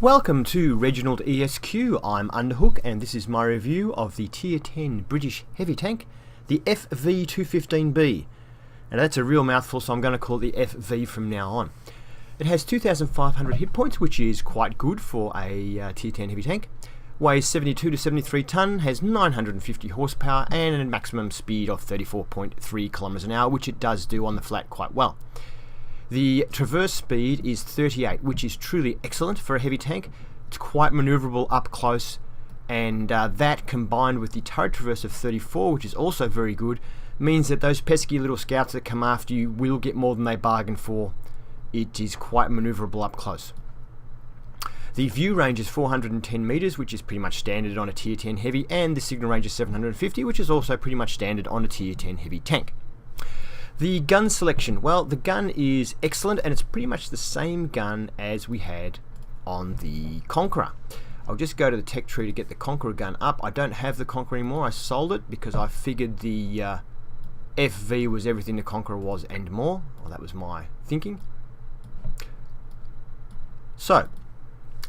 Welcome to ReginaldESQ. I'm Underhook and this is my review of the Tier 10 British heavy tank, the FV215b. Now that's a real mouthful, so I'm going to call it the FV from now on. It has 2,500 hit points, which is quite good for a Tier 10 heavy tank. Weighs 72 to 73 tonne, has 950 horsepower and a maximum speed of 34.3 kilometers an hour, which it does do on the flat quite well. The traverse speed is 38, which is truly excellent for a heavy tank. It's quite manoeuvrable up close, and that combined with the turret traverse of 34, which is also very good, means that those pesky little scouts that come after you will get more than they bargain for. It is quite manoeuvrable up close. The view range is 410 meters, which is pretty much standard on a Tier 10 heavy, and the signal range is 750, which is also pretty much standard on a Tier 10 heavy tank. The gun selection, well, the gun is excellent and it's pretty much the same gun as we had on the Conqueror. I'll just go to the tech tree to get the Conqueror gun up. I don't have the Conqueror anymore. I sold it because I figured the FV was everything the Conqueror was and more. Well, that was my thinking. So,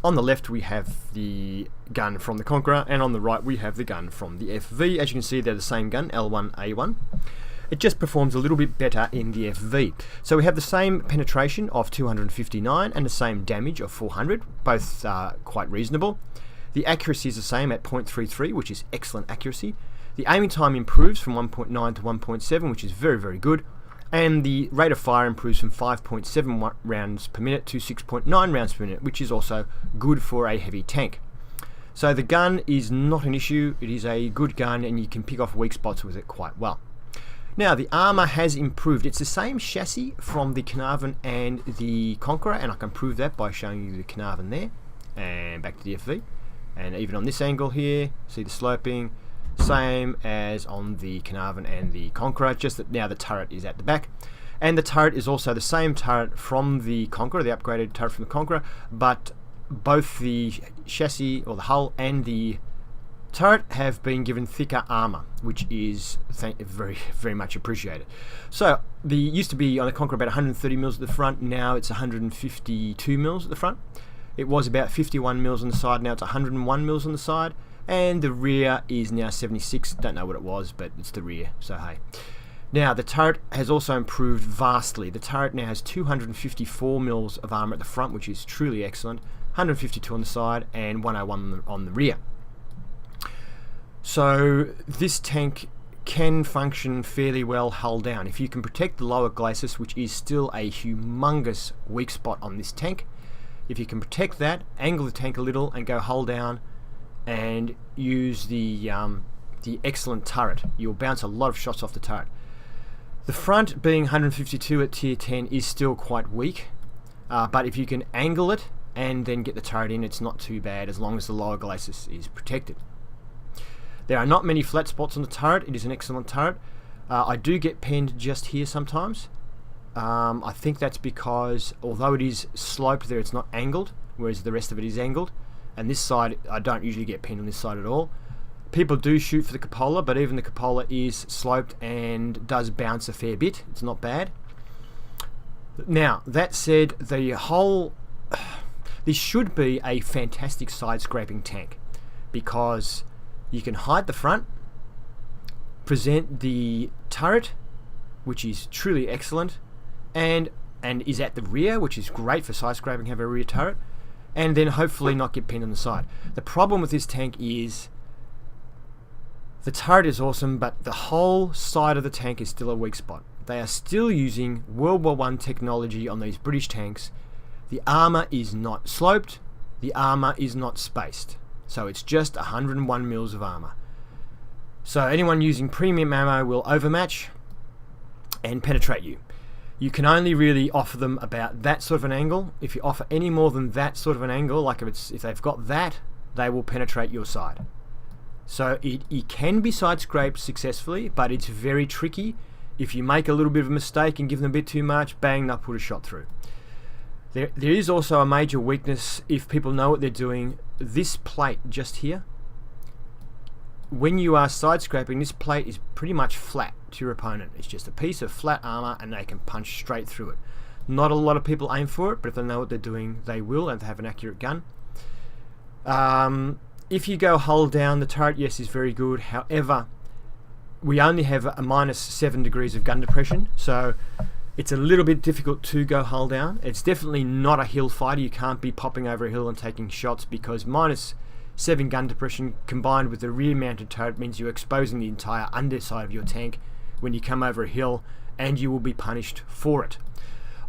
on the left we have the gun from the Conqueror, and on the right we have the gun from the FV. As you can see, they're the same gun, L1A1. It just performs a little bit better in the FV. So we have the same penetration of 259 and the same damage of 400, both quite reasonable. The accuracy is the same at 0.33, which is excellent accuracy. The aiming time improves from 1.9 to 1.7, which is very, very good. And the rate of fire improves from 5.7 rounds per minute to 6.9 rounds per minute, which is also good for a heavy tank. So the gun is not an issue. It is a good gun and you can pick off weak spots with it quite well. Now, the armour has improved. It's the same chassis from the Carnarvon and the Conqueror, and I can prove that by showing you the Carnarvon there, and back to the FV. And even on this angle here, see the sloping, same as on the Carnarvon and the Conqueror, just that now the turret is at the back. And the turret is also the same turret from the Conqueror, the upgraded turret from the Conqueror, but both the chassis, or the hull, and the turret have been given thicker armour, which is very, very much appreciated. So, the used to be on the Conqueror about 130 mils at the front, now it's 152 mils at the front. It was about 51 mils on the side, now it's 101 mils on the side, and the rear is now 76. Don't know what it was, but it's the rear, so hey. Now, the turret has also improved vastly. The turret now has 254 mils of armour at the front, which is truly excellent, 152 on the side, and 101 on the rear. So this tank can function fairly well hull down. If you can protect the lower glacis, which is still a humongous weak spot on this tank, if you can protect that, angle the tank a little and go hull down and use the excellent turret, you'll bounce a lot of shots off the turret. The front being 152 at Tier 10 is still quite weak, but if you can angle it and then get the turret in, it's not too bad as long as the lower glacis is protected. There are not many flat spots on the turret. It is an excellent turret. I do get penned just here sometimes. I think that's because although it is sloped there, it's not angled, whereas the rest of it is angled. And this side, I don't usually get penned on this side at all. People do shoot for the cupola, but even the cupola is sloped and does bounce a fair bit. It's not bad. Now, that said, the whole... this should be a fantastic side-scraping tank because you can hide the front, present the turret, which is truly excellent, and is at the rear, which is great for side scraping, have a rear turret, and then hopefully not get pinned on the side. The problem with this tank is the turret is awesome, but the whole side of the tank is still a weak spot. They are still using World War I technology on these British tanks. The armour is not sloped, the armour is not spaced. So it's just 101 mils of armour. So anyone using premium ammo will overmatch and penetrate you. You can only really offer them about that sort of an angle. If you offer any more than that sort of an angle, like if they've got that, they will penetrate your side. So it can be side scraped successfully, but it's very tricky. If you make a little bit of a mistake and give them a bit too much, bang, they'll put a shot through. There is also a major weakness if people know what they're doing. This plate just here, when you are side scraping, this plate is pretty much flat to your opponent. It's just a piece of flat armour and they can punch straight through it. Not a lot of people aim for it, but if they know what they're doing, they will, and they have an accurate gun. If you go hull down, the turret, yes, is very good. However, we only have a -7 degrees of gun depression, so it's a little bit difficult to go hull down. It's definitely not a hill fighter. You can't be popping over a hill and taking shots, because -7 gun depression combined with the rear mounted turret means you're exposing the entire underside of your tank when you come over a hill, and you will be punished for it.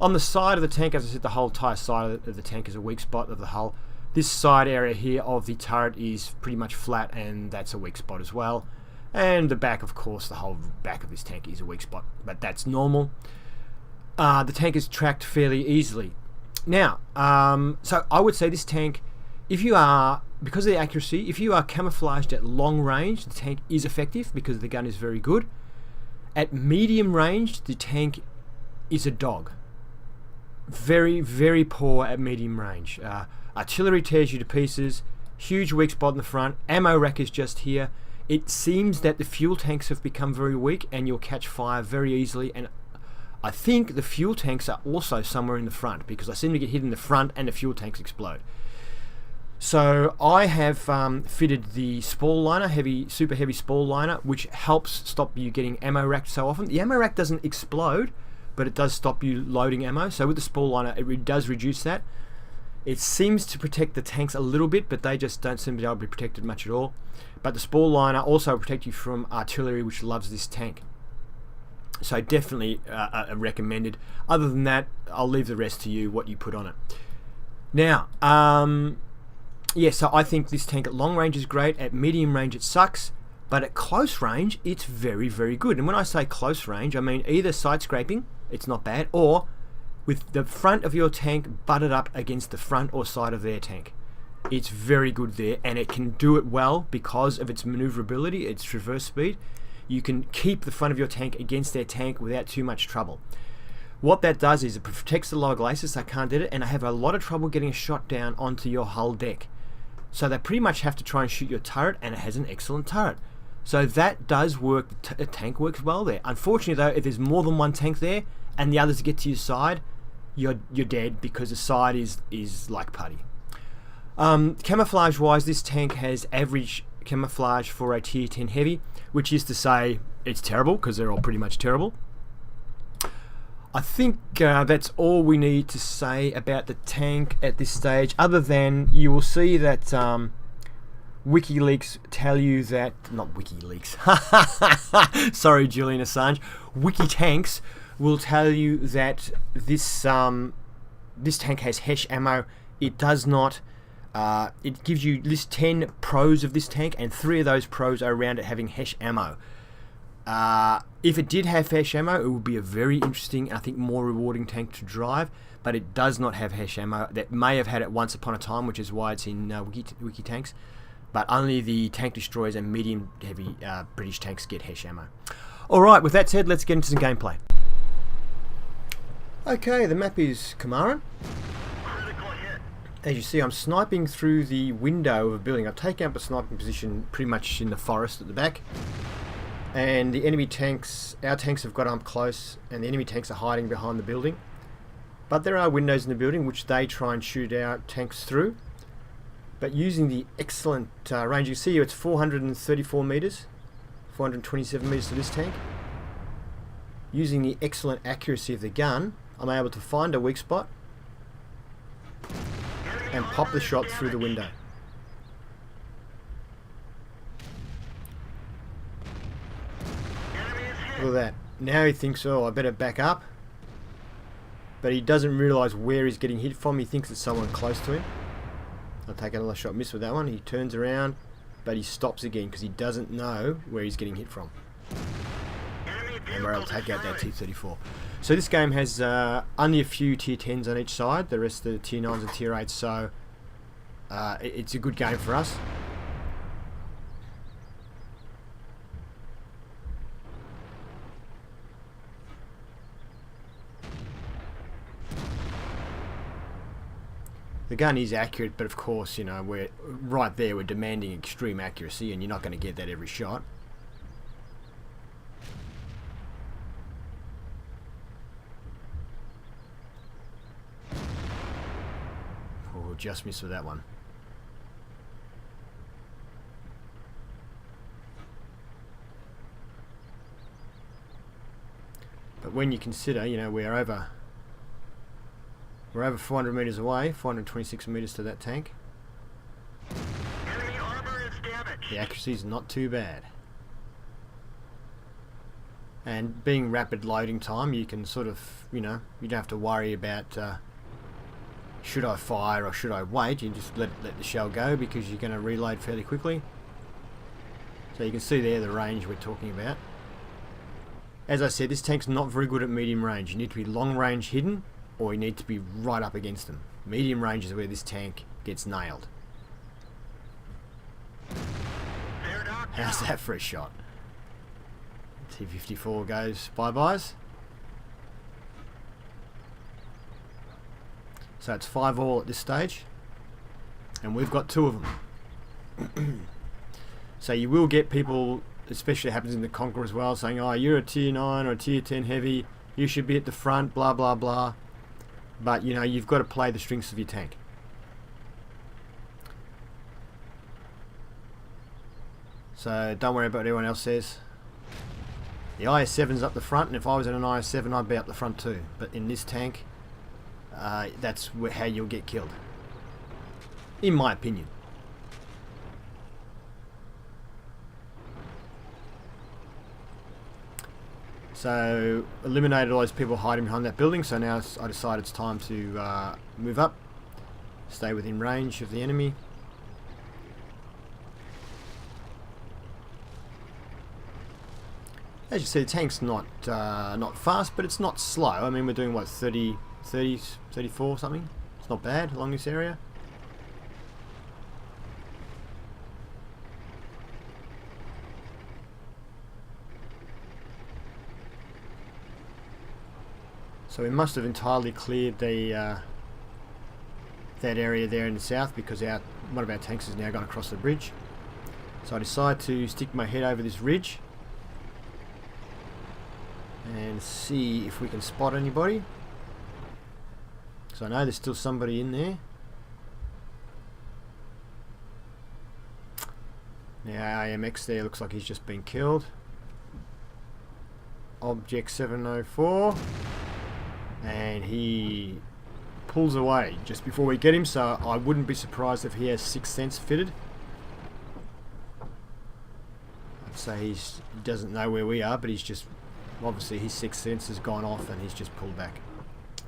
On the side of the tank, as I said, the whole entire side of the tank is a weak spot of the hull. This side area here of the turret is pretty much flat, and that's a weak spot as well. And the back, of course, the whole back of this tank is a weak spot, but that's normal. The tank is tracked fairly easily. Now, so I would say this tank, if you are, because of the accuracy, if you are camouflaged at long range, the tank is effective because the gun is very good. At medium range, the tank is a dog. Very, very poor at medium range. Artillery tears you to pieces. Huge weak spot in the front. Ammo rack is just here. It seems that the fuel tanks have become very weak, and you'll catch fire very easily. And I think the fuel tanks are also somewhere in the front, because I seem to get hit in the front and the fuel tanks explode. So I have fitted the spall liner, super heavy spall liner, which helps stop you getting ammo racked so often. The ammo rack doesn't explode, but it does stop you loading ammo. So with the spall liner, it does reduce that. It seems to protect the tanks a little bit, but they just don't seem to be able to be protected much at all. But the spall liner also protects you from artillery, which loves this tank. So definitely recommended. Other than that, I'll leave the rest to you, what you put on it. Now, yeah, so I think this tank at long range is great. At medium range, it sucks. But at close range, it's very, very good. And when I say close range, I mean either side scraping, it's not bad, or with the front of your tank butted up against the front or side of their tank. It's very good there, and it can do it well because of its maneuverability, its traverse speed. You can keep the front of your tank against their tank without too much trouble. What that does is it protects the lower glacis. I can't do it, and I have a lot of trouble getting a shot down onto your hull deck. So they pretty much have to try and shoot your turret, and it has an excellent turret. So that does work. The tank works well there. Unfortunately though, if there's more than one tank there and the others get to your side, you're dead, because the side is like putty. Camouflage wise, this tank has average camouflage for a tier 10 heavy, which is to say it's terrible, because they're all pretty much terrible. I think that's all we need to say about the tank at this stage, other than you will see that WikiLeaks tell you that, not WikiLeaks, sorry Julian Assange, WikiTanks will tell you that this tank has HESH ammo. It does not. It gives you list 10 pros of this tank, and 3 of those pros are around it having HESH ammo. If it did have HESH ammo, it would be a very interesting, I think more rewarding tank to drive, but it does not have HESH ammo. That may have had it once upon a time, which is why it's in WikiTanks, but only the tank destroyers and medium heavy British tanks get HESH ammo. Alright, with that said, let's get into some gameplay. Okay, the map is Kamaran. As you see, I'm sniping through the window of a building. I've taken up a sniping position pretty much in the forest at the back. And the enemy tanks, our tanks have got up close, and the enemy tanks are hiding behind the building. But there are windows in the building which they try and shoot our tanks through. But using the excellent range, you see here it's 434 meters, 427 meters to this tank. Using the excellent accuracy of the gun, I'm able to find a weak spot and pop the shot through the window. Look at that. Now he thinks, oh, I better back up. But he doesn't realise where he's getting hit from. He thinks it's someone close to him. I'll take another shot, miss with that one. He turns around, but he stops again because he doesn't know where he's getting hit from. And we're able to take out that T-34. So this game has only a few tier 10s on each side. The rest are tier 9s and tier 8s. So it's a good game for us. The gun is accurate, but of course, you know, we're right there. We're demanding extreme accuracy, and you're not going to get that every shot. Oh, just missed with that one. when you consider, you know, we're over 400 meters away, 426 meters to that tank. Enemy armor is damaged. The accuracy is not too bad. And being rapid loading time, you can sort of, you know, you don't have to worry about should I fire or should I wait. You just let the shell go because you're going to reload fairly quickly. So you can see there the range we're talking about. As I said, this tank's not very good at medium range. You need to be long range hidden, or you need to be right up against them. Medium range is where this tank gets nailed. How's that for a shot? T-54 goes bye-byes. So it's 5-all at this stage, and we've got 2 of them. So you will get people, especially happens in the Conqueror as well, saying, oh, you're a tier 9 or a tier 10 heavy, you should be at the front, blah blah blah. But you know, you've got to play the strengths of your tank. So don't worry about what everyone else says. The IS-7's up the front, and if I was in an IS-7 I'd be up the front too. But in this tank, that's how you'll get killed, in my opinion. So eliminated all those people hiding behind that building, so now I decide it's time to move up, stay within range of the enemy. As you see, the tank's not fast, but it's not slow. I mean, we're doing what, 30, 34 something? It's not bad along this area. So we must have entirely cleared the that area there in the south, because one of our tanks has now gone across the bridge. So I decide to stick my head over this ridge and see if we can spot anybody. So I know there's still somebody in there. Now AMX there looks like he's just been killed. Object 704. And he pulls away just before we get him, so I wouldn't be surprised if he has Sixth Sense fitted. I'd say he doesn't know where we are, but he's just, obviously his Sixth Sense has gone off and he's just pulled back,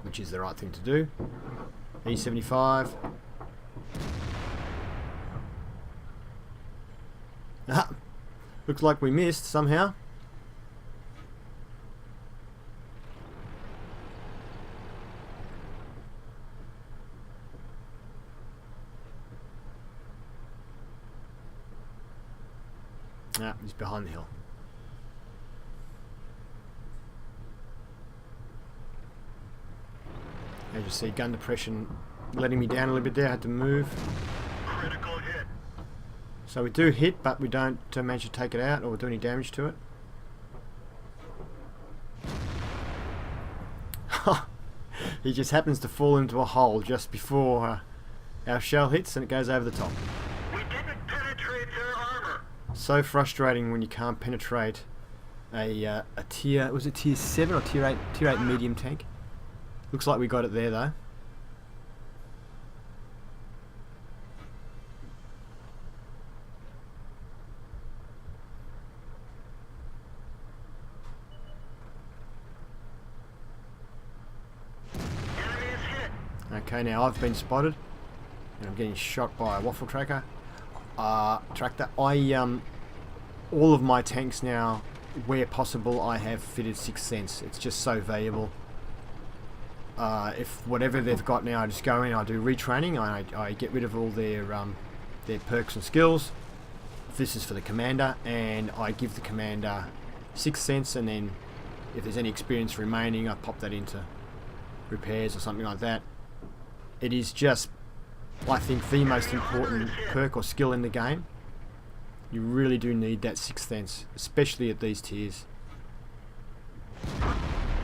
which is the right thing to do. E75. Ah, looks like we missed somehow. Ah, he's behind the hill. As you see, gun depression letting me down a little bit there. I had to move. Critical hit. So we do hit, but we don't manage to take it out or do any damage to it. He just happens to fall into a hole just before our shell hits, and it goes over the top. We didn't penetrate their armor. So frustrating when you can't penetrate a tier, was it tier 7 or tier 8? Tier 8 medium tank. Looks like we got it there though. Enemy is hit. Okay, now I've been spotted and I'm getting shot by a waffle tractor. All of my tanks now, where possible, I have fitted Sixth Sense. It's just so valuable. If whatever they've got now, I just go in, I do retraining, I get rid of all their perks and skills. This is for the commander, and I give the commander Sixth Sense, and then if there's any experience remaining, I pop that into repairs or something like that. It is just, I think, the most important perk or skill in the game. You really do need that Sixth Sense, especially at these tiers.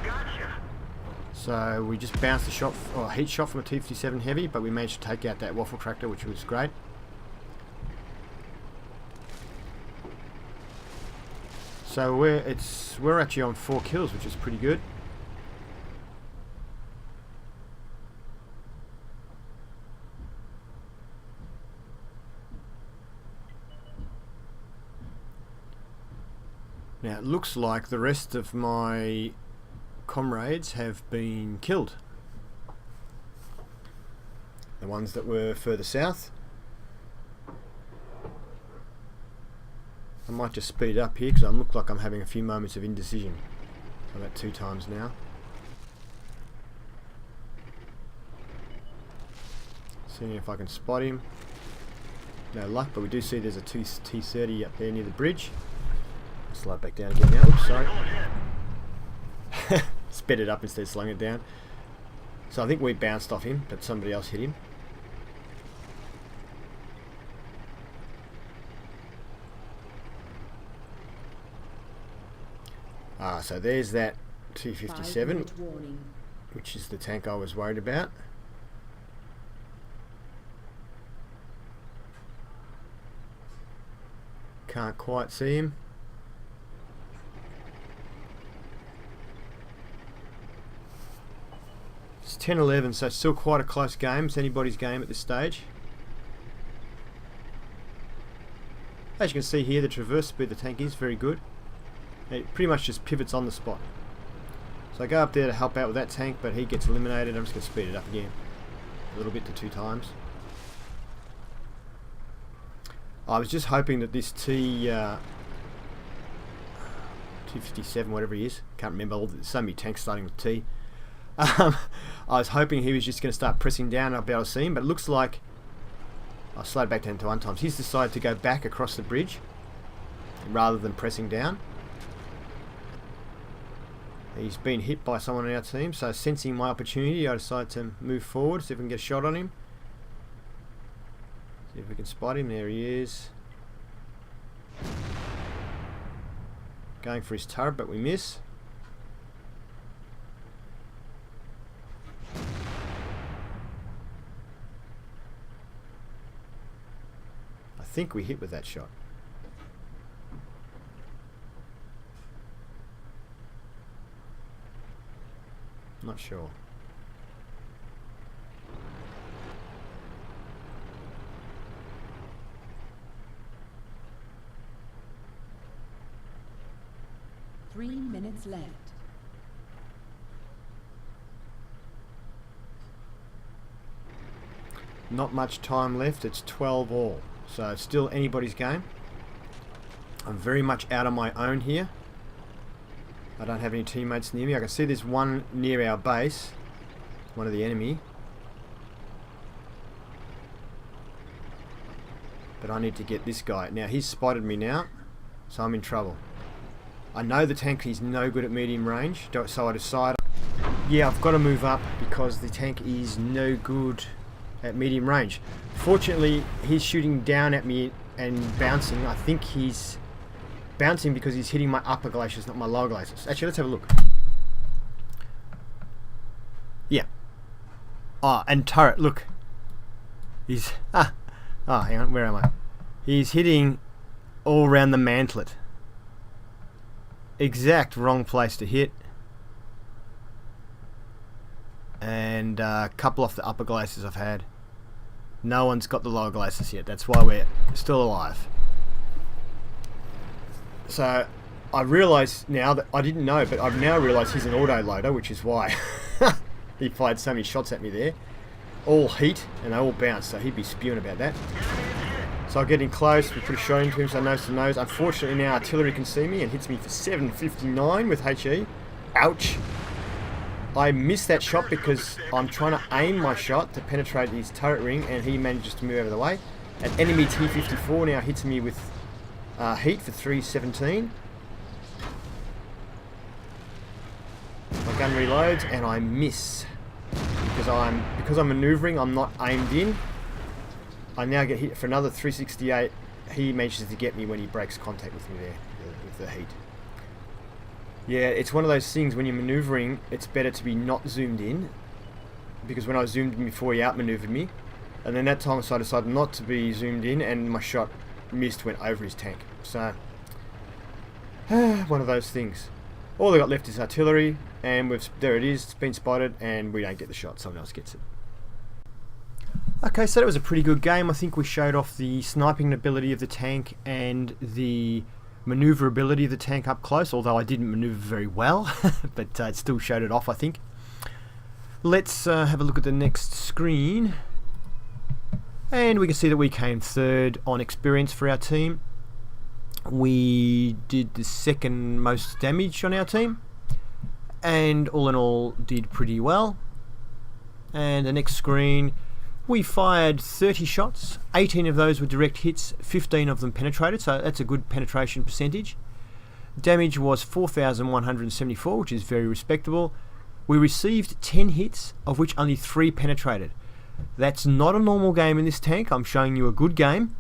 Gotcha. So we just bounced a shot, or a heat shot from a T-57 heavy, but we managed to take out that waffle tractor, which was great. So we're actually on 4 kills, which is pretty good. Now it looks like the rest of my comrades have been killed. The ones that were further south. I might just speed up here because I look like I'm having a few moments of indecision. About 2 times now. Seeing if I can spot him. No luck, but we do see there's a T-30 up there near the bridge. Slide back down again now. Oops, sorry. Sped it up instead of slowing it down. So I think we bounced off him, but somebody else hit him. So there's that T-57, which is the tank I was worried about. Can't quite see him. It's 10-11, so it's still quite a close game. It's anybody's game at this stage. As you can see here, the traverse speed of the tank is very good. It pretty much just pivots on the spot. So I go up there to help out with that tank, but he gets eliminated. I'm just going to speed it up again a little bit to 2 times. I was just hoping that this T-57, whatever he is, can't remember, there's so many tanks starting with T. I was hoping he was just going to start pressing down and I'll be able to see him, but it looks like I'll slow it back down to 1 times. He's decided to go back across the bridge rather than pressing down. He's been hit by someone on our team, so sensing my opportunity, I decided to move forward, see if we can get a shot on him. See if we can spot him. There he is. Going for his turret, but we miss. I think we hit with that shot. Not sure. Three minutes left. Not much time left. It's 12 all. So it's still anybody's game. I'm very much out on my own here. I don't have any teammates near me. I can see there's one near our base. One of the enemy. But I need to get this guy. Now he's spotted me now. So I'm in trouble. I know the tank is no good at medium range. So I decide, yeah, I've got to move up because the tank is no good at medium range. Fortunately, he's shooting down at me and bouncing. I think he's bouncing because he's hitting my upper glaciers, not my lower glaciers. Actually, let's have a look. Yeah. Oh, and turret, look. He's... Oh, hang on, where am I? He's hitting all around the mantlet. Exact wrong place to hit. And a couple off the upper glaciers I've had. No one's got the lower glaciers yet. That's why we're still alive. So I realise now that I didn't know, but I've now realised he's an auto loader, which is why he fired so many shots at me there. All heat and they all bounce, so he'd be spewing about that. So I get in close, we put a shot into him, so nose to nose. Unfortunately now artillery can see me and hits me for 759 with HE. Ouch. I missed that shot because I'm trying to aim my shot to penetrate his turret ring and he manages to move out of the way. An enemy T-54 now hits me with heat for 317. My gun reloads and I miss. Because I'm manoeuvring, I'm not aimed in. I now get hit for another 368. He manages to get me when he breaks contact with me there, with the heat. Yeah, it's one of those things when you're manoeuvring, it's better to be not zoomed in. Because when I zoomed in before, he outmaneuvered me. And then that time so I decided not to be zoomed in and my shot missed, went over his tank. So, one of those things. All they got left is artillery, and there it is, it's been spotted, and we don't get the shot, someone else gets it. Okay, so that was a pretty good game. I think we showed off the sniping ability of the tank and the maneuverability of the tank up close, although I didn't maneuver very well, but it still showed it off, I think. Let's have a look at the next screen. And we can see that we came third on experience for our team. We did the second most damage on our team, and all in all did pretty well. And the next screen, we fired 30 shots, 18 of those were direct hits, 15 of them penetrated, so that's a good penetration percentage. Damage was 4,174, which is very respectable. We received 10 hits, of which only 3 penetrated. That's not a normal game in this tank. I'm showing you a good game.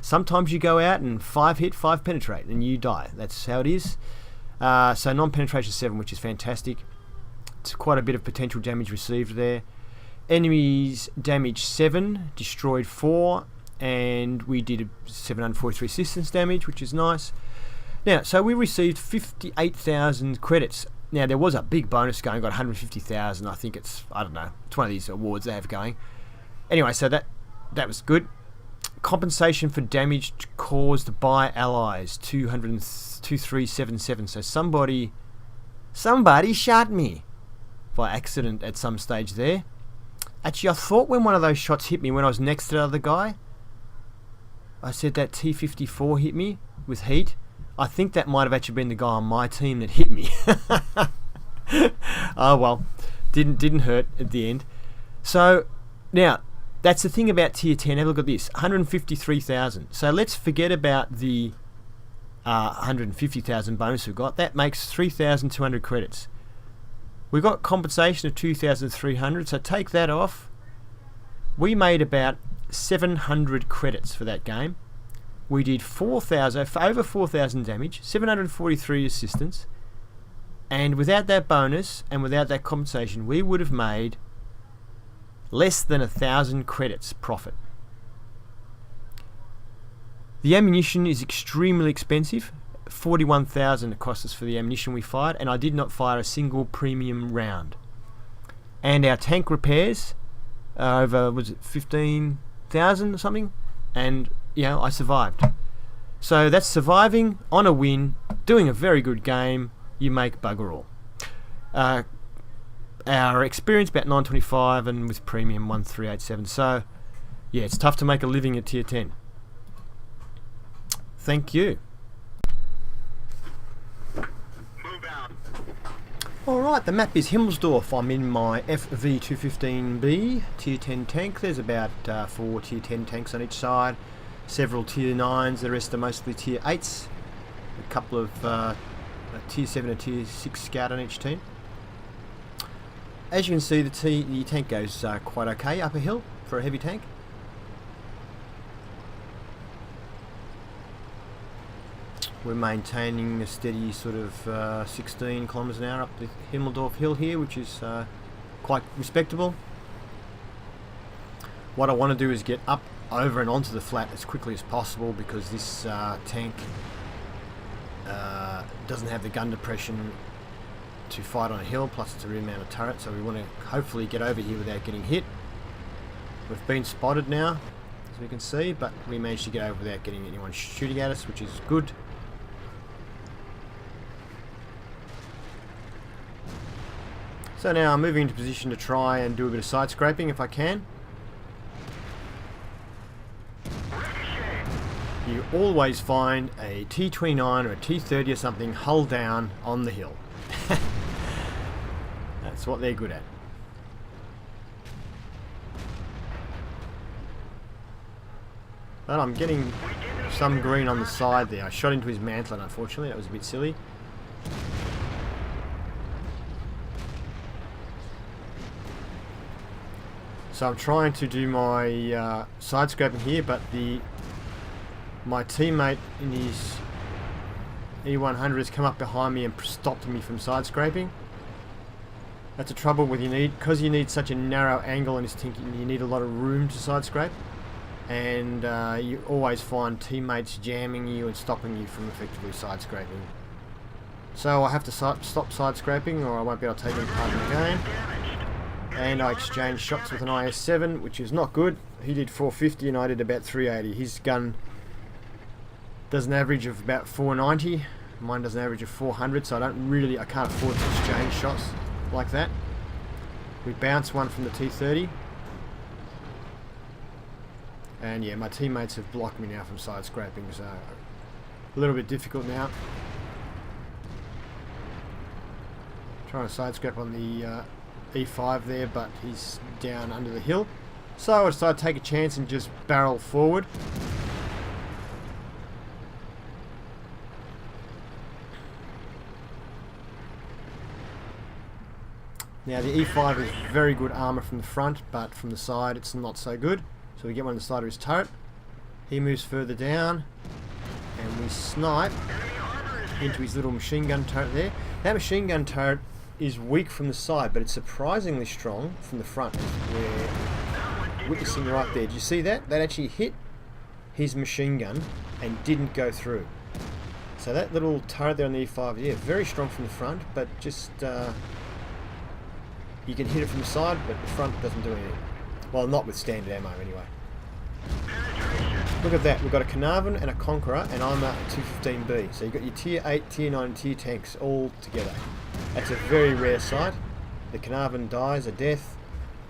Sometimes you go out and 5 hit, 5 penetrate, and you die. That's how it is. So non-penetration 7, which is fantastic. It's quite a bit of potential damage received there. Enemies damage 7, destroyed 4, and we did 743 assistance damage, which is nice. Now, so we received 58,000 credits. Now, there was a big bonus going, got 150,000. I think it's, I don't know, it's one of these awards they have going. Anyway, so that was good. Compensation for damage caused by allies, 2377. So somebody shot me by accident at some stage there. Actually, I thought when one of those shots hit me when I was next to the other guy, I said that T-54 hit me with heat. I think that might have actually been the guy on my team that hit me. Oh well, didn't hurt at the end. So now that's the thing about tier 10. Have a look at this, 153,000. So let's forget about the 150,000 bonus we've got. That makes 3,200 credits. We got compensation of 2,300. So take that off. We made about 700 credits for that game. We did 4,000, over 4,000 damage, 743 assistance, and without that bonus and without that compensation, we would have made less than 1,000 credits profit. The ammunition is extremely expensive. 41,000 it cost us for the ammunition we fired, and I did not fire a single premium round. And our tank repairs over, was it 15,000 or something? And I survived. So that's surviving on a win, doing a very good game. You make bugger all. Our experience about 925, and with premium 1387. So yeah, it's tough to make a living at tier 10. Thank you. Move out. Alright, the map is Himmelsdorf. I'm in my FV215b tier 10 tank. There's about 4 tier 10 tanks on each side, several tier 9s, the rest are mostly tier 8s, a couple of tier 7 and tier 6 scout on each team. As you can see, the tank goes quite okay up a hill for a heavy tank. We're maintaining a steady sort of 16 kilometers an hour up the Himmelsdorf hill here, which is quite respectable. What I want to do is get up, over and onto the flat as quickly as possible, because this tank doesn't have the gun depression to fight on a hill, plus it's a rear-mounted turret, so we want to hopefully get over here without getting hit. We've been spotted now, as we can see, but we managed to get over without getting anyone shooting at us, which is good. So now I'm moving into position to try and do a bit of side scraping if I can. You always find a T29 or a T30 or something hull down on the hill. That's what they're good at. But I'm getting some green on the side there. I shot into his mantlet, unfortunately. That was a bit silly. So I'm trying to do my side scraping here, but my teammate in his E100 has come up behind me and stopped me from side scraping. That's the trouble with because you need such a narrow angle in this tank, you need a lot of room to side scrape, and you always find teammates jamming you and stopping you from effectively side scraping. So I have to stop side scraping, or I won't be able to take any part in the game. And I exchanged shots with an IS-7, which is not good. He did 450 and I did about 380. His gun does an average of about 490. Mine does an average of 400, so I can't afford to exchange shots like that. We bounce one from the T30. And yeah, my teammates have blocked me now from side scraping, so a little bit difficult now. Trying to side scrape on the E5 there, but he's down under the hill. So I decided to take a chance and just barrel forward. Now the E5 is very good armor from the front, but from the side it's not so good. So we get one on the side of his turret. He moves further down, and we snipe into his little machine gun turret there. That machine gun turret is weak from the side, but it's surprisingly strong from the front. We're witnessing right there. Did you see that? That actually hit his machine gun and didn't go through. So that little turret there on the E5, yeah, very strong from the front, but just you can hit it from the side, but the front doesn't do anything. Well, not with standard ammo anyway. Look at that, we've got a Carnarvon and a Conqueror, and I'm a 215b. So you've got your tier 8, tier 9 and tier tanks all together. That's a very rare sight. The Carnarvon dies a death.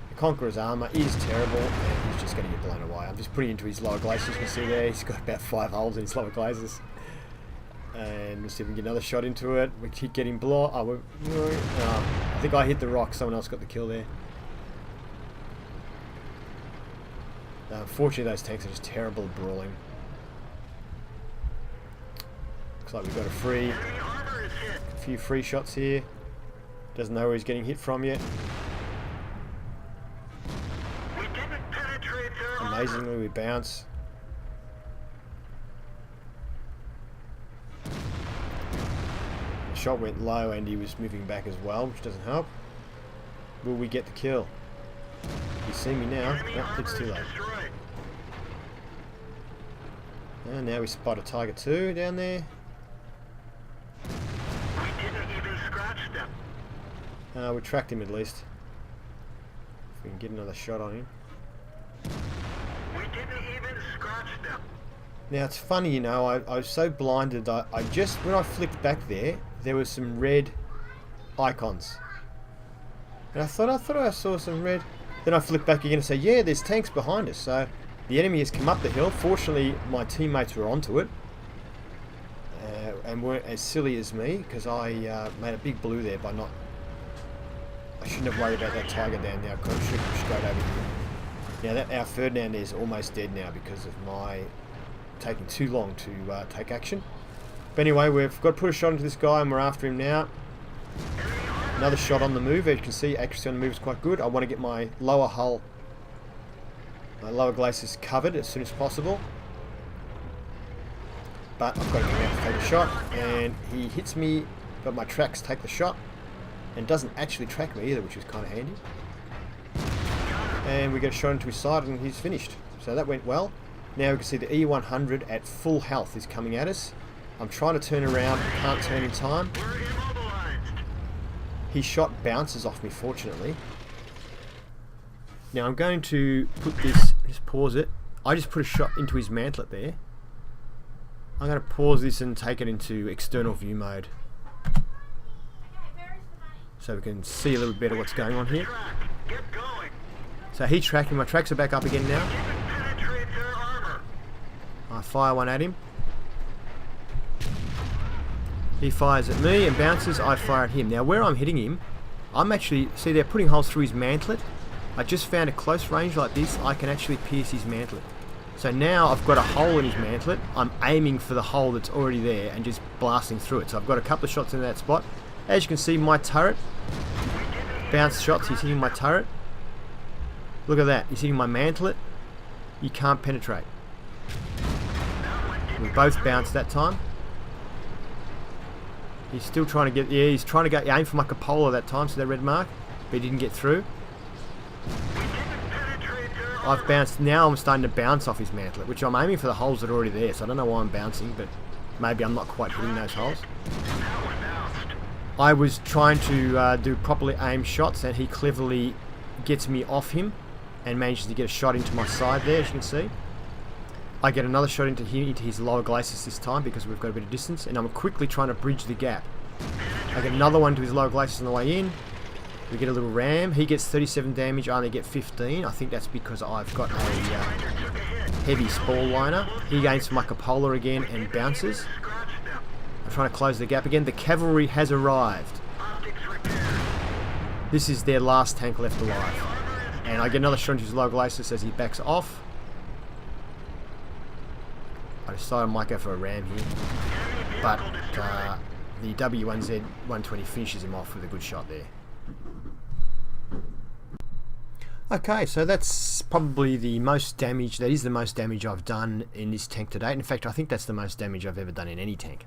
The Conqueror's armour is terrible, and he's just going to get blown away. I'm just putting into his lower glaciers. You can see there, he's got about 5 holes in his lower glaciers. And we'll see if we can get another shot into it. We keep getting blocked. I think I hit the rock, someone else got the kill there. Unfortunately, those tanks are just terrible at brawling. Looks like we've got a few free shots here. Doesn't know where he's getting hit from yet. Amazingly, we bounce. The shot went low and he was moving back as well, which doesn't help. Will we get the kill? You see me now? No, it's too late. And now we spot a Tiger 2 down there. We didn't even scratch them. We tracked him at least. If we can get another shot on him. We didn't even scratch them. Now it's funny, you know, I was so blinded. I just, when I flicked back there was some red icons. And I thought I saw some red. Then I flicked back again and say, yeah, there's tanks behind us. So the enemy has come up the hill. Fortunately, my teammates were onto it. And weren't as silly as me, because I made a big blue there by not... I shouldn't have worried about that Tiger down there. I could have shot him straight over here. Now, our Ferdinand is almost dead now because of my taking too long to take action. But anyway, we've got to put a shot into this guy, and we're after him now. Another shot on the move. As you can see, accuracy on the move is quite good. I want to get my lower hull, my lower glaciers covered as soon as possible. But I've got to come out to take a shot, and he hits me, but my tracks take the shot, and doesn't actually track me either, which is kind of handy. And we get a shot into his side, and he's finished. So that went well. Now we can see the E100 at full health is coming at us. I'm trying to turn around, can't turn in time. His shot bounces off me, fortunately. Now I'm going to put this, just pause it. I just put a shot into his mantlet there. I'm going to pause this and take it into external view mode, so we can see a little bit of what's going on here. So he's tracking, my tracks are back up again now. I fire one at him. He fires at me and bounces, I fire at him. Now where I'm hitting him, I'm actually, see they're putting holes through his mantlet. I just found a close range like this, I can actually pierce his mantlet. So now I've got a hole in his mantlet, I'm aiming for the hole that's already there and just blasting through it. So I've got a couple of shots in that spot. As you can see, my turret, bounce shots, he's hitting my turret. Look at that, he's hitting my mantlet. You can't penetrate. We both bounced that time. He's still trying to get, yeah, he's trying to go aim for my cupola that time, so that red mark, but he didn't get through. I've bounced, now I'm starting to bounce off his mantlet, which I'm aiming for the holes that are already there, so I don't know why I'm bouncing, but maybe I'm not quite hitting those holes. I was trying to do properly aimed shots, and he cleverly gets me off him and manages to get a shot into my side there, as you can see. I get another shot into his lower glacis this time because we've got a bit of distance, and I'm quickly trying to bridge the gap. I get another one to his lower glacis on the way in. We get a little ram. He gets 37 damage. I only get 15. I think that's because I've got a heavy spall liner. He gains my cupola again and bounces. I'm trying to close the gap again. The cavalry has arrived. This is their last tank left alive. And I get another shot into his lower glacis as he backs off. I decided I might go for a ram here. But the W1Z-120 finishes him off with a good shot there. Okay, so that's probably the most damage. That is the most damage I've done in this tank to date. In fact, I think that's the most damage I've ever done in any tank.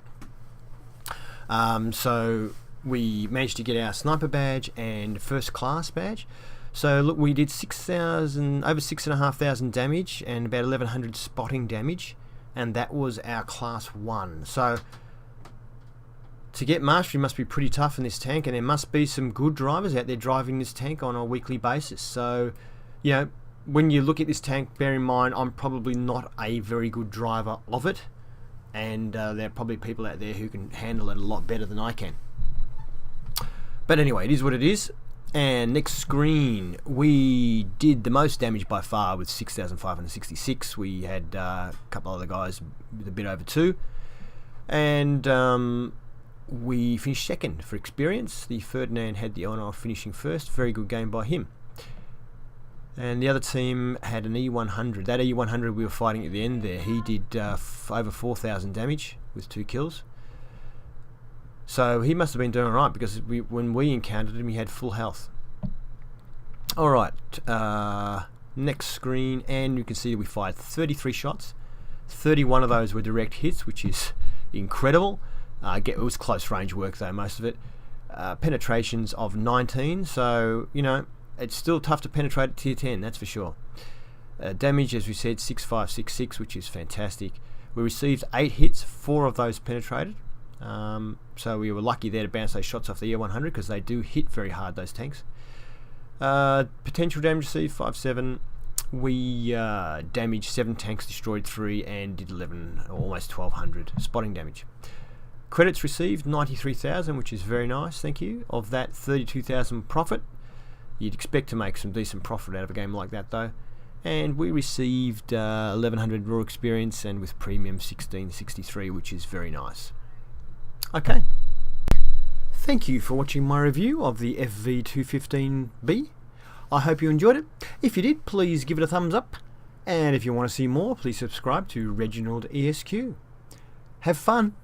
So we managed to get our sniper badge and first class badge. So look, we did over 6,500 damage and about 1,100 spotting damage, and that was our class 1. So to get mastery must be pretty tough in this tank, and there must be some good drivers out there driving this tank on a weekly basis. So, you know, when you look at this tank, bear in mind I'm probably not a very good driver of it, and there are probably people out there who can handle it a lot better than I can. But anyway, it is what it is. And next screen, we did the most damage by far with 6,566. We had a couple other guys with a bit over 2, and we finished second for experience. The Ferdinand had the honour of finishing first. Very good game by him. And the other team had an E100. That E100 we were fighting at the end there, he did over 4,000 damage with 2 kills. So he must have been doing alright, because when we encountered him he had full health. Alright, next screen, and you can see we fired 33 shots. 31 of those were direct hits, which is incredible. It was close range work though, most of it. Penetrations of 19, so you know it's still tough to penetrate at tier 10, that's for sure. Damage, as we said, 6,566, which is fantastic. We received 8 hits, 4 of those penetrated. So we were lucky there to bounce those shots off the E100, because they do hit very hard, those tanks. Potential damage received 5,7. We damaged 7 tanks, destroyed 3, and did 11, almost 1,200 spotting damage. Credits received 93,000, which is very nice, thank you. Of that, 32,000 profit. You'd expect to make some decent profit out of a game like that though. And we received 1,100 raw experience, and with premium 1,663, which is very nice. Okay. Thank you for watching my review of the FV215b. I hope you enjoyed it. If you did, please give it a thumbs up. And if you want to see more, please subscribe to ReginaldESQ. Have fun.